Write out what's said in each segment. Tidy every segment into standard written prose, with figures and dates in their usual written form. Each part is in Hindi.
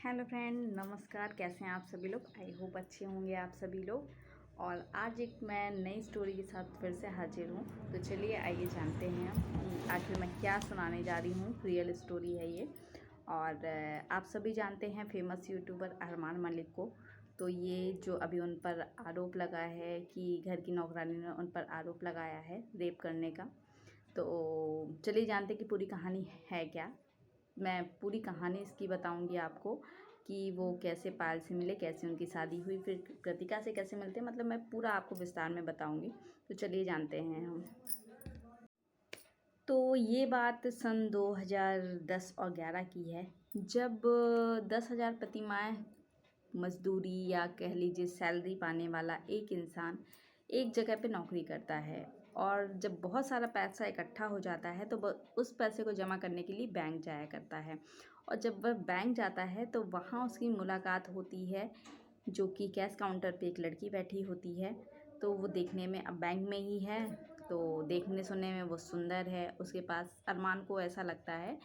हेलो फ्रेंड, नमस्कार। कैसे हैं आप सभी लोग? आई होप अच्छे होंगे आप सभी लोग। और आज एक मैं नई स्टोरी के साथ फिर से हाजिर हूँ। तो चलिए आइए जानते हैं कि आखिर मैं क्या सुनाने जा रही हूँ। रियल स्टोरी है ये। और आप सभी जानते हैं फेमस यूट्यूबर अरमान मलिक को। तो ये जो अभी उन पर आरोप लगा है कि घर की नौकरानी ने उन पर आरोप लगाया है रेप करने का। तो चलिए जानते कि पूरी कहानी है क्या। मैं पूरी कहानी इसकी बताऊंगी आपको कि वो कैसे पायल से मिले, कैसे उनकी शादी हुई, फिर कृतिका से कैसे मिलते, मतलब मैं पूरा आपको विस्तार में बताऊंगी। तो चलिए जानते हैं हम। तो ये बात सन 2010 और 11 की है, जब 10,000 प्रतिमाह मजदूरी या कह लीजिए सैलरी पाने वाला एक इंसान एक जगह पे नौकरी करता है। और जब बहुत सारा पैसा इकट्ठा हो जाता है तो वह उस पैसे को जमा करने के लिए बैंक जाया करता है। और जब वह बैंक जाता है तो वहाँ उसकी मुलाकात होती है, जो कि कैश काउंटर पे एक लड़की बैठी होती है। तो वो देखने में अब बैंक में ही है, तो देखने सुनने में वो सुंदर है। उसके पास अरमान को ऐसा लगता है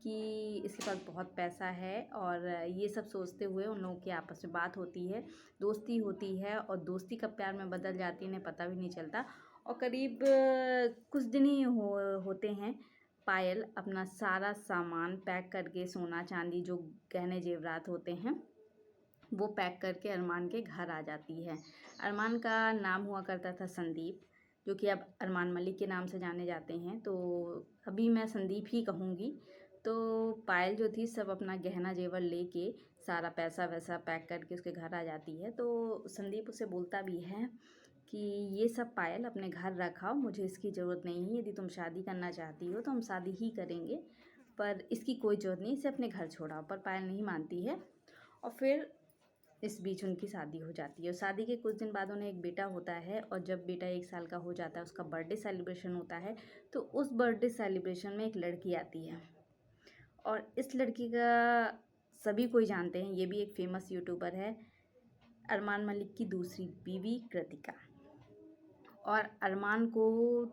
कि इसके पास बहुत पैसा है। और ये सब सोचते हुए उन लोगों की आपस में बात होती है, दोस्ती होती है। और दोस्ती कब प्यार में बदल जाती है इन्हें पता भी नहीं चलता। और करीब कुछ दिन ही होते हैं, पायल अपना सारा सामान पैक करके, सोना चांदी जो गहने जेवरात होते हैं वो पैक करके अरमान के घर आ जाती है। अरमान का नाम हुआ करता था संदीप, जो कि अब अरमान मलिक के नाम से जाने जाते हैं। तो अभी मैं संदीप ही कहूँगी। तो पायल जो थी सब अपना गहना जेवर लेके, सारा पैसा वैसा पैक करके उसके घर आ जाती है। तो संदीप उसे बोलता भी है कि ये सब पायल अपने घर रखाओ, मुझे इसकी ज़रूरत नहीं है। यदि तुम शादी करना चाहती हो तो हम शादी ही करेंगे, पर इसकी कोई ज़रूरत नहीं, इसे अपने घर छोड़ाओ। पर पायल नहीं मानती है। और फिर इस बीच उनकी शादी हो जाती है। और शादी के कुछ दिन बाद उन्हें एक बेटा होता है। और जब बेटा 1 साल का हो जाता है, उसका बर्थडे सेलिब्रेशन होता है। तो उस बर्थडे सेलिब्रेशन में एक लड़की आती है। और इस लड़की का सभी कोई जानते हैं, ये भी एक फेमस यूट्यूबर है, अरमान मलिक की दूसरी बीवी कृतिका। और अरमान को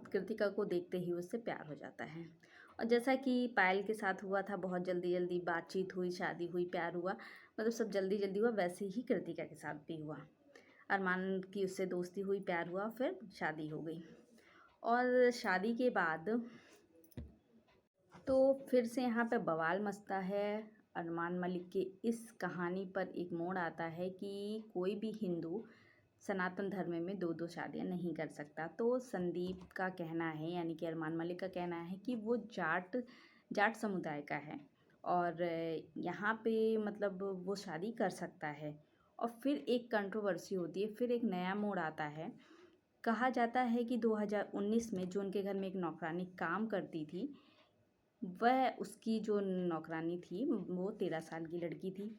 कृतिका को देखते ही उससे प्यार हो जाता है। और जैसा कि पायल के साथ हुआ था, बहुत जल्दी जल्दी बातचीत हुई, शादी हुई, प्यार हुआ, मतलब सब जल्दी जल्दी हुआ, वैसे ही कृतिका के साथ भी हुआ। अरमान की उससे दोस्ती हुई, प्यार हुआ, फिर शादी हो गई। और शादी के बाद तो फिर से यहाँ पे बवाल मचता है। अरमान मलिक के इस कहानी पर एक मोड़ आता है कि कोई भी हिंदू सनातन धर्म में दो दो शादियाँ नहीं कर सकता। तो संदीप का कहना है, यानी कि अरमान मलिक का कहना है कि वो जाट जाट समुदाय का है और यहाँ पे मतलब वो शादी कर सकता है। और फिर एक कंट्रोवर्सी होती है, फिर एक नया मोड़ आता है। कहा जाता है कि 2019 में जो उनके घर में एक नौकरानी काम करती थी, वह उसकी जो नौकरानी थी वो 13 साल की लड़की थी।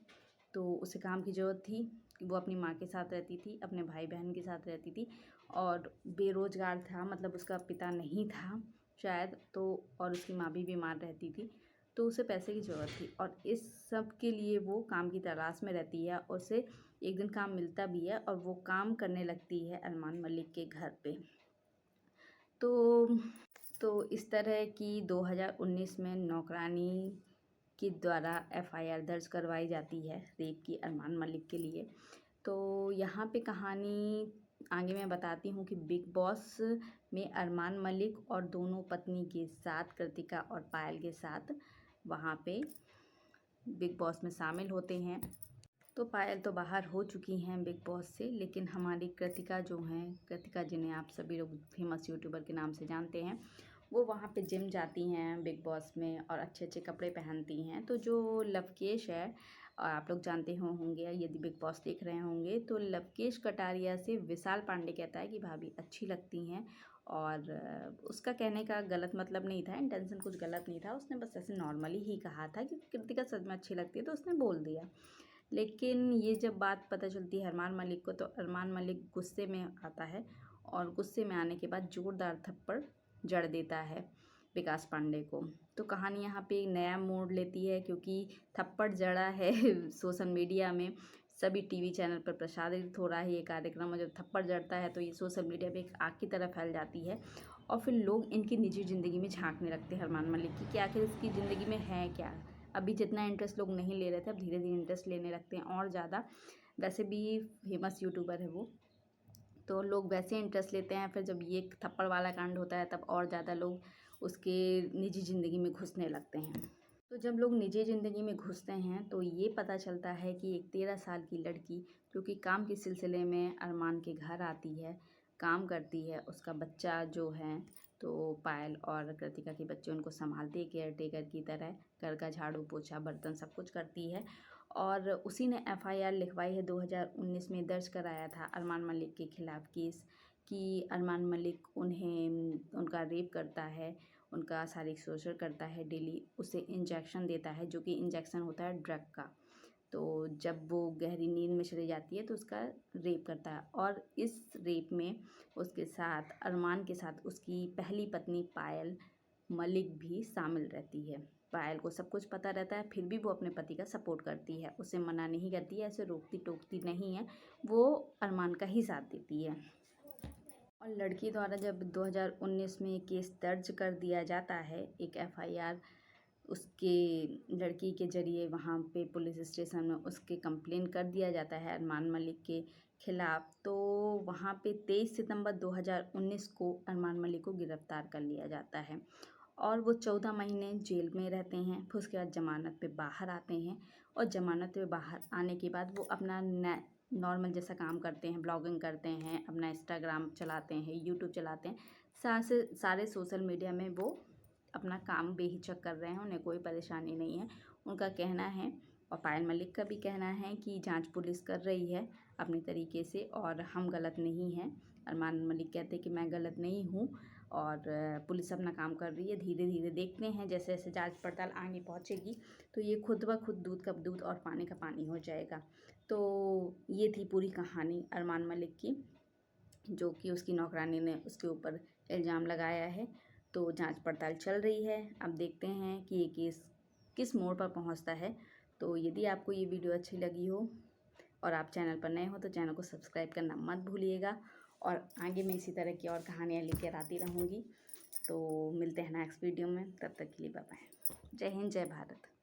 तो उसे काम की ज़रूरत थी, वो अपनी माँ के साथ रहती थी, अपने भाई बहन के साथ रहती थी। और बेरोज़गार था, मतलब उसका पिता नहीं था शायद, तो और उसकी माँ भी बीमार रहती थी। तो उसे पैसे की ज़रूरत थी और इस सब के लिए वो काम की तलाश में रहती है। और उसे एक दिन काम मिलता भी है और वो काम करने लगती है अरमान मलिक के घर पे। तो इस तरह की 2019 में नौकरानी के द्वारा एफआईआर दर्ज करवाई जाती है रेप की अरमान मलिक के लिए। तो यहाँ पे कहानी आगे मैं बताती हूँ कि बिग बॉस में अरमान मलिक और दोनों पत्नी के साथ, कृतिका और पायल के साथ, वहाँ पे बिग बॉस में शामिल होते हैं। तो पायल तो बाहर हो चुकी हैं बिग बॉस से, लेकिन हमारी कृतिका जो हैं, कृतिका जिन्हें आप सभी लोग फेमस यूट्यूबर के नाम से जानते हैं, वो वहाँ पे जिम जाती हैं बिग बॉस में और अच्छे अच्छे कपड़े पहनती हैं। तो जो लवकेश है, और आप लोग जानते होंगे यदि बिग बॉस देख रहे होंगे, तो लवकेश कटारिया से विशाल पांडे कहता है कि भाभी अच्छी लगती हैं। और उसका कहने का गलत मतलब नहीं था, इंटेंशन कुछ गलत नहीं था, उसने बस ऐसे नॉर्मली ही कहा था कि कृतिका सच में अच्छी लगती है, तो उसने बोल दिया। लेकिन ये जब बात पता चलती है अरमान मलिक को, तो अरमान मलिक गुस्से में आता है और गुस्से में आने के बाद ज़ोरदार थप्पड़ जड़ देता है विकास पांडे को। तो कहानी यहाँ पे एक नया मोड़ लेती है, क्योंकि थप्पड़ जड़ा है सोशल मीडिया में सभी टीवी चैनल पर प्रसारित हो रहा है ये कार्यक्रम। और जब थप्पड़ जड़ता है तो ये सोशल मीडिया पे एक आग की तरह फैल जाती है। और फिर लोग इनकी निजी ज़िंदगी में झांकने लगते हैं अरमान मलिक की, कि आखिर इसकी ज़िंदगी में है क्या, अभी जितना इंटरेस्ट लोग नहीं ले रहे थे, अब धीरे धीरे इंटरेस्ट लेने लगते हैं और ज़्यादा। वैसे भी फेमस यूट्यूबर है वो, तो लोग वैसे इंटरेस्ट लेते हैं। फिर जब ये थप्पड़ वाला कांड होता है तब और ज़्यादा लोग उसके निजी ज़िंदगी में घुसने लगते हैं। तो जब लोग निजी ज़िंदगी में घुसते हैं तो ये पता चलता है कि एक 13 साल की लड़की जो कि काम के सिलसिले में अरमान के घर आती है, काम करती है, उसका बच्चा जो है तो पायल और कृतिका के बच्चे उनको संभालती है केयर टेकर की तरह, घर का झाड़ू पोछा बर्तन सब कुछ करती है। और उसी ने एफआईआर लिखवाई है, 2019 में दर्ज कराया था अरमान मलिक के खिलाफ़ केस कि अरमान मलिक उनका रेप करता है, उनका शारीरिक शोषण करता है, डेली उसे इंजेक्शन देता है जो कि इंजेक्शन होता है ड्रग का। तो जब वो गहरी नींद में चली जाती है तो उसका रेप करता है, और इस रेप में उसके साथ अरमान के साथ उसकी पहली पत्नी पायल मलिक भी शामिल रहती है। पायल को सब कुछ पता रहता है, फिर भी वो अपने पति का सपोर्ट करती है, उसे मना नहीं करती है, ऐसे रोकती टोकती नहीं है, वो अरमान का ही साथ देती है। और लड़की द्वारा जब 2019 में केस दर्ज कर दिया जाता है, एक एफआईआर उसके लड़की के ज़रिए वहाँ पे पुलिस स्टेशन में उसके कंप्लेन कर दिया जाता है अरमान मलिक के खिलाफ़, तो वहाँ पे 23 सितंबर 2019 को अरमान मलिक को गिरफ़्तार कर लिया जाता है और वो 14 महीने जेल में रहते हैं। फिर उसके बाद ज़मानत पे बाहर आते हैं और ज़मानत पे बाहर आने के बाद वो अपना नॉर्मल जैसा काम करते हैं, ब्लॉगिंग करते हैं, अपना इंस्टाग्राम चलाते हैं, यूट्यूब चलाते हैं, सारे सोशल मीडिया में वो अपना काम बेहिचक कर रहे हैं, उन्हें कोई परेशानी नहीं है। उनका कहना है और पायल मलिक का भी कहना है कि जांच पुलिस कर रही है अपने तरीके से और हम गलत नहीं हैं। अरमान मलिक कहते हैं कि मैं गलत नहीं हूँ और पुलिस अपना काम कर रही है। धीरे धीरे देखते हैं जैसे जैसे जांच पड़ताल आगे पहुँचेगी तो ये खुद ब खुद दूध का दूध और पानी का पानी हो जाएगा। तो ये थी पूरी कहानी अरमान मलिक की, जो कि उसकी नौकरानी ने उसके ऊपर इल्ज़ाम लगाया है। तो जांच पड़ताल चल रही है, अब देखते हैं कि ये केस किस मोड़ पर पहुंचता है। तो यदि आपको ये वीडियो अच्छी लगी हो और आप चैनल पर नए हो तो चैनल को सब्सक्राइब करना मत भूलिएगा, और आगे मैं इसी तरह की और कहानियाँ लेकर आती रहूँगी। तो मिलते हैं नेक्स्ट वीडियो में, तब तक के लिए बाय बाय। जय हिंद, जय भारत।